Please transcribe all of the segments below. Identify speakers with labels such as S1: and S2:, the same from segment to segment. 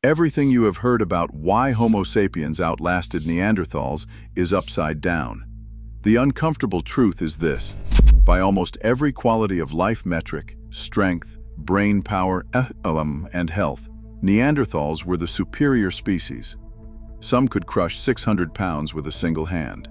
S1: Everything you have heard about why Homo sapiens outlasted Neanderthals is upside down. The uncomfortable truth is this: by almost every quality of life metric, strength, brain power, and health, Neanderthals were the superior species. Some could crush 600 pounds with a single hand.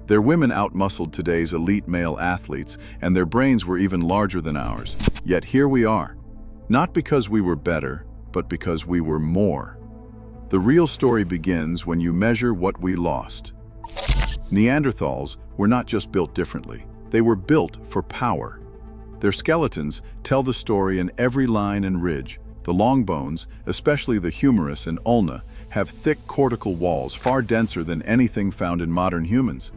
S1: Their women outmuscled today's elite male athletes, and their brains were even larger than ours. Yet here we are. Not because we were better, but because we were more. The real story begins when you measure what we lost. Neanderthals were not just built differently, they were built for power. Their skeletons tell the story in every line and ridge. The long bones, especially the humerus and ulna, have thick cortical walls far denser than anything found in modern humans.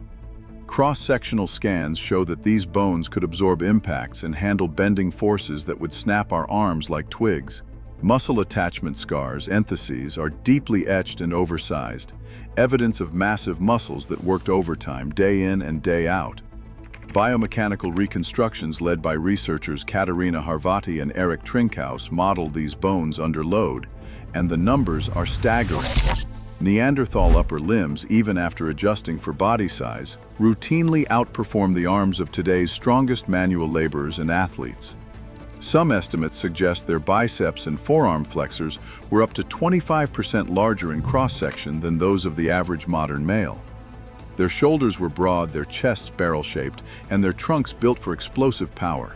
S1: Cross-sectional scans show that these bones could absorb impacts and handle bending forces that would snap our arms like twigs. Muscle attachment scars, entheses, are deeply etched and oversized, evidence of massive muscles that worked overtime day in and day out. Biomechanical reconstructions led by researchers Katarina Harvati and Eric Trinkhaus modeled these bones under load, and the numbers are staggering. Neanderthal upper limbs, even after adjusting for body size, routinely outperform the arms of today's strongest manual laborers and athletes. Some estimates suggest their biceps and forearm flexors were up to 25% larger in cross-section than those of the average modern male. Their shoulders were broad, their chests barrel-shaped, and their trunks built for explosive power.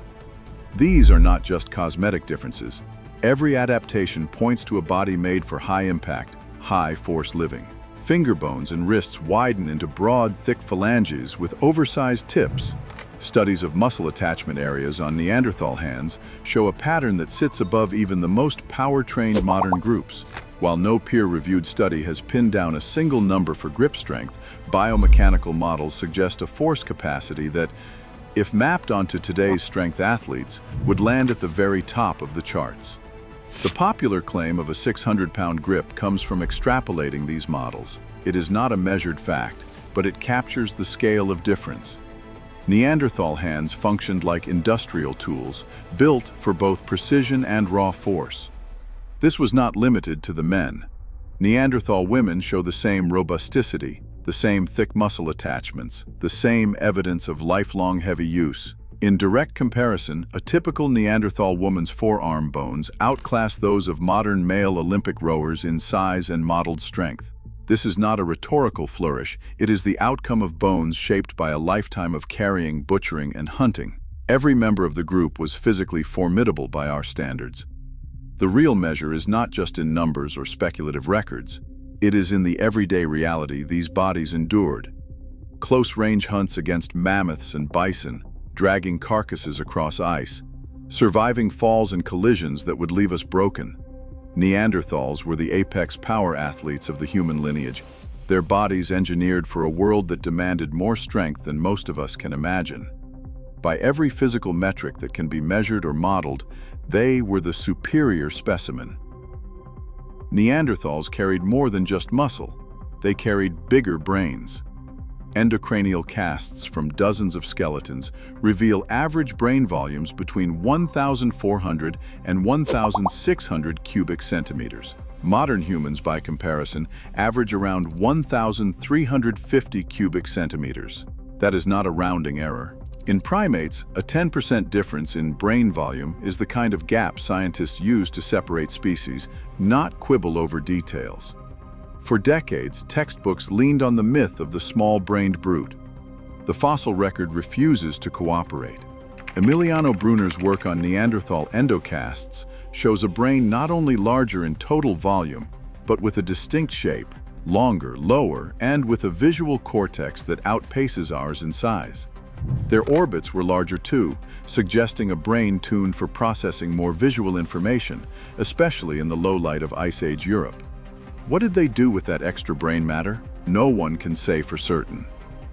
S1: These are not just cosmetic differences. Every adaptation points to a body made for high-impact, high-force living. Finger bones and wrists widen into broad, thick phalanges with oversized tips. Studies of muscle attachment areas on Neanderthal hands show a pattern that sits above even the most power-trained modern groups. While no peer-reviewed study has pinned down a single number for grip strength, biomechanical models suggest a force capacity that, if mapped onto today's strength athletes, would land at the very top of the charts. The popular claim of a 600-pound grip comes from extrapolating these models. It is not a measured fact, but it captures the scale of difference. Neanderthal hands functioned like industrial tools, built for both precision and raw force. This was not limited to the men. Neanderthal women show the same robusticity, the same thick muscle attachments, the same evidence of lifelong heavy use. In direct comparison, a typical Neanderthal woman's forearm bones outclass those of modern male Olympic rowers in size and modeled strength. This is not a rhetorical flourish, it is the outcome of bones shaped by a lifetime of carrying, butchering, and hunting. Every member of the group was physically formidable by our standards. The real measure is not just in numbers or speculative records. It is in the everyday reality these bodies endured. Close-range hunts against mammoths and bison, dragging carcasses across ice, surviving falls and collisions that would leave us broken. Neanderthals were the apex power athletes of the human lineage, their bodies engineered for a world that demanded more strength than most of us can imagine. By every physical metric that can be measured or modeled, they were the superior specimen. Neanderthals carried more than just muscle. They carried bigger brains. Endocranial casts from dozens of skeletons reveal average brain volumes between 1,400 and 1,600 cubic centimeters. Modern humans, by comparison, average around 1,350 cubic centimeters. That is not a rounding error. In primates, a 10% difference in brain volume is the kind of gap scientists use to separate species, not quibble over details. For decades, textbooks leaned on the myth of the small-brained brute. The fossil record refuses to cooperate. Emiliano Brunner's work on Neanderthal endocasts shows a brain not only larger in total volume, but with a distinct shape, longer, lower, and with a visual cortex that outpaces ours in size. Their orbits were larger too, suggesting a brain tuned for processing more visual information, especially in the low light of Ice Age Europe. What did they do with that extra brain matter? No one can say for certain.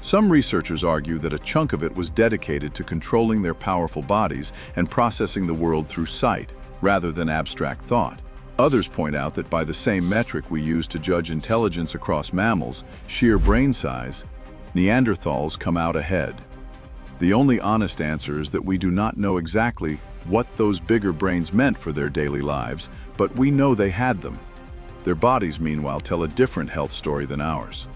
S1: Some researchers argue that a chunk of it was dedicated to controlling their powerful bodies and processing the world through sight, rather than abstract thought. Others point out that by the same metric we use to judge intelligence across mammals, sheer brain size, Neanderthals come out ahead. The only honest answer is that we do not know exactly what those bigger brains meant for their daily lives, but we know they had them. Their bodies, meanwhile, tell a different health story than ours.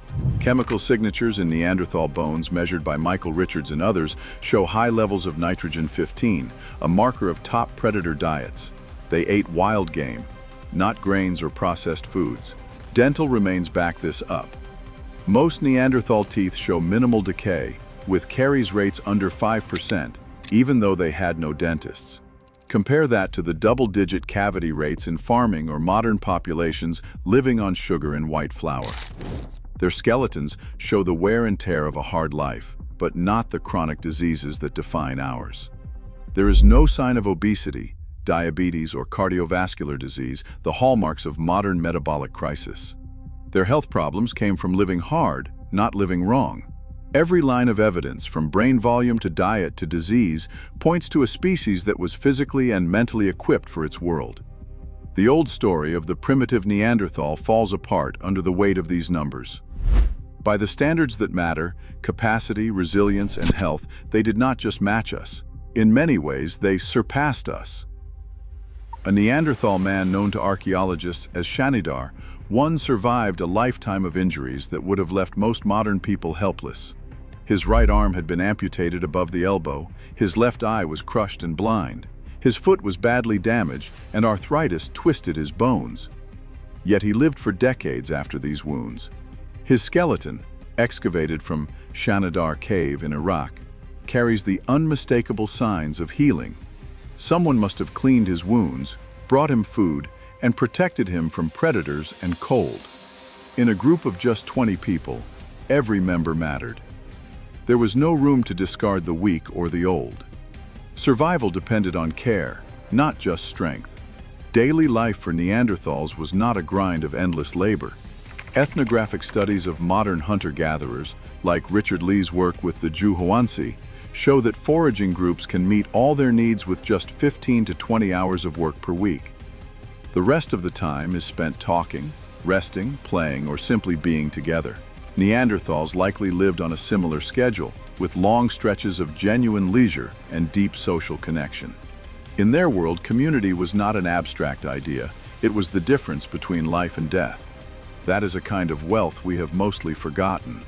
S1: Chemical signatures in Neanderthal bones measured by Michael Richards and others show high levels of nitrogen-15, a marker of top predator diets. They ate wild game, not grains or processed foods. Dental remains back this up. Most Neanderthal teeth show minimal decay, with caries rates under 5%, even though they had no dentists. Compare that to the double-digit cavity rates in farming or modern populations living on sugar and white flour. Their skeletons show the wear and tear of a hard life, but not the chronic diseases that define ours. There is no sign of obesity, diabetes, or cardiovascular disease, the hallmarks of modern metabolic crisis. Their health problems came from living hard, not living wrong. Every line of evidence, from brain volume to diet to disease, points to a species that was physically and mentally equipped for its world. The old story of the primitive Neanderthal falls apart under the weight of these numbers. By the standards that matter, capacity, resilience, and health, they did not just match us. In many ways, they surpassed us. A Neanderthal man known to archaeologists as Shanidar, one survived a lifetime of injuries that would have left most modern people helpless. His right arm had been amputated above the elbow, his left eye was crushed and blind, his foot was badly damaged, and arthritis twisted his bones. Yet he lived for decades after these wounds. His skeleton, excavated from Shanidar Cave in Iraq, carries the unmistakable signs of healing. Someone must have cleaned his wounds, brought him food, and protected him from predators and cold. In a group of just 20 people, every member mattered. There was no room to discard the weak or the old. Survival depended on care, not just strength. Daily life for Neanderthals was not a grind of endless labor. Ethnographic studies of modern hunter-gatherers, like Richard Lee's work with the Juhuansi, show that foraging groups can meet all their needs with just 15 to 20 hours of work per week. The rest of the time is spent talking, resting, playing, or simply being together. Neanderthals likely lived on a similar schedule, with long stretches of genuine leisure and deep social connection. In their world, community was not an abstract idea, it was the difference between life and death. That is a kind of wealth we have mostly forgotten.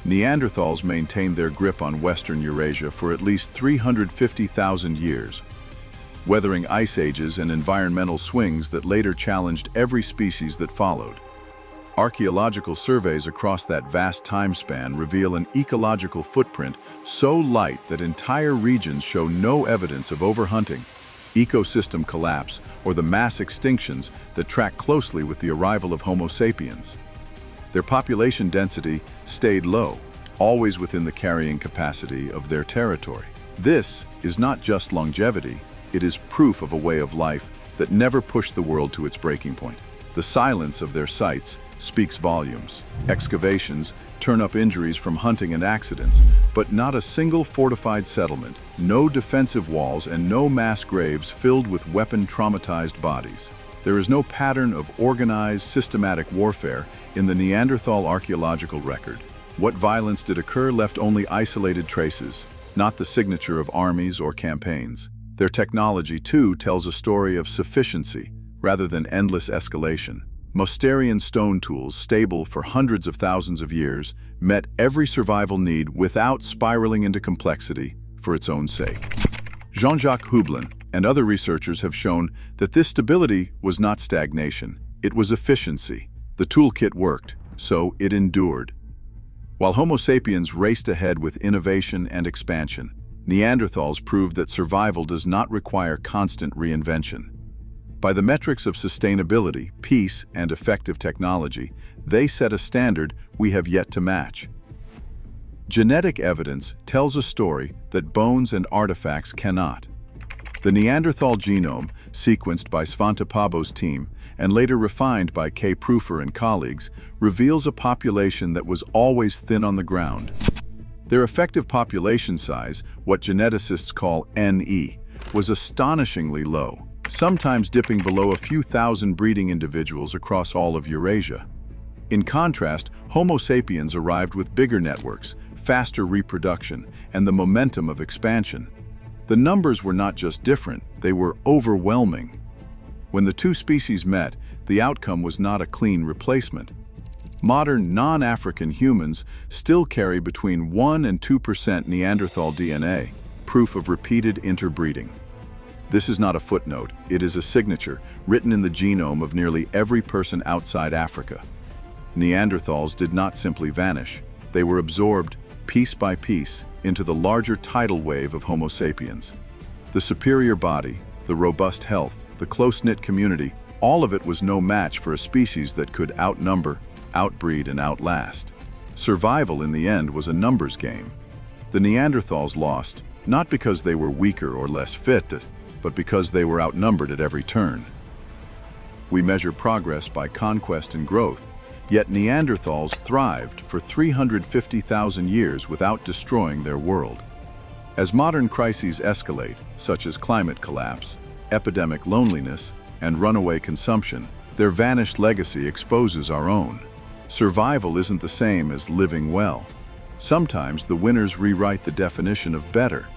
S1: Neanderthals maintained their grip on Western Eurasia for at least 350,000 years, weathering ice ages and environmental swings that later challenged every species that followed. Archaeological surveys across that vast time span reveal an ecological footprint so light that entire regions show no evidence of overhunting, ecosystem collapse, or the mass extinctions that track closely with the arrival of Homo sapiens. Their population density stayed low, always within the carrying capacity of their territory. This is not just longevity, it is proof of a way of life that never pushed the world to its breaking point. The silence of their sites speaks volumes. Excavations turn up injuries from hunting and accidents, but not a single fortified settlement, no defensive walls, and no mass graves filled with weapon-traumatized bodies. There is no pattern of organized, systematic warfare in the Neanderthal archaeological record. What violence did occur left only isolated traces, not the signature of armies or campaigns. Their technology, too, tells a story of sufficiency rather than endless escalation. Mousterian stone tools, stable for hundreds of thousands of years, met every survival need without spiraling into complexity for its own sake. Jean-Jacques Hublin and other researchers have shown that this stability was not stagnation, it was efficiency. The toolkit worked, so it endured. While Homo sapiens raced ahead with innovation and expansion, Neanderthals proved that survival does not require constant reinvention. By the metrics of sustainability, peace, and effective technology, they set a standard we have yet to match. Genetic evidence tells a story that bones and artifacts cannot. The Neanderthal genome, sequenced by Svante Pääbo's team and later refined by K. Proofer and colleagues, reveals a population that was always thin on the ground. Their effective population size, what geneticists call NE, was astonishingly low, sometimes dipping below a few thousand breeding individuals across all of Eurasia. In contrast, Homo sapiens arrived with bigger networks, faster reproduction, and the momentum of expansion. The numbers were not just different, they were overwhelming. When the two species met, the outcome was not a clean replacement. Modern non-African humans still carry between 1 and 2% Neanderthal DNA, proof of repeated interbreeding. This is not a footnote, it is a signature written in the genome of nearly every person outside Africa. Neanderthals did not simply vanish, they were absorbed, piece by piece, into the larger tidal wave of Homo sapiens. The superior body, the robust health, the close-knit community, all of it was no match for a species that could outnumber, outbreed, and outlast. Survival in the end was a numbers game. The Neanderthals lost, not because they were weaker or less fit, but because they were outnumbered at every turn. We measure progress by conquest and growth, yet Neanderthals thrived for 350,000 years without destroying their world. As modern crises escalate, such as climate collapse, epidemic loneliness, and runaway consumption, their vanished legacy exposes our own. Survival isn't the same as living well. Sometimes the winners rewrite the definition of better.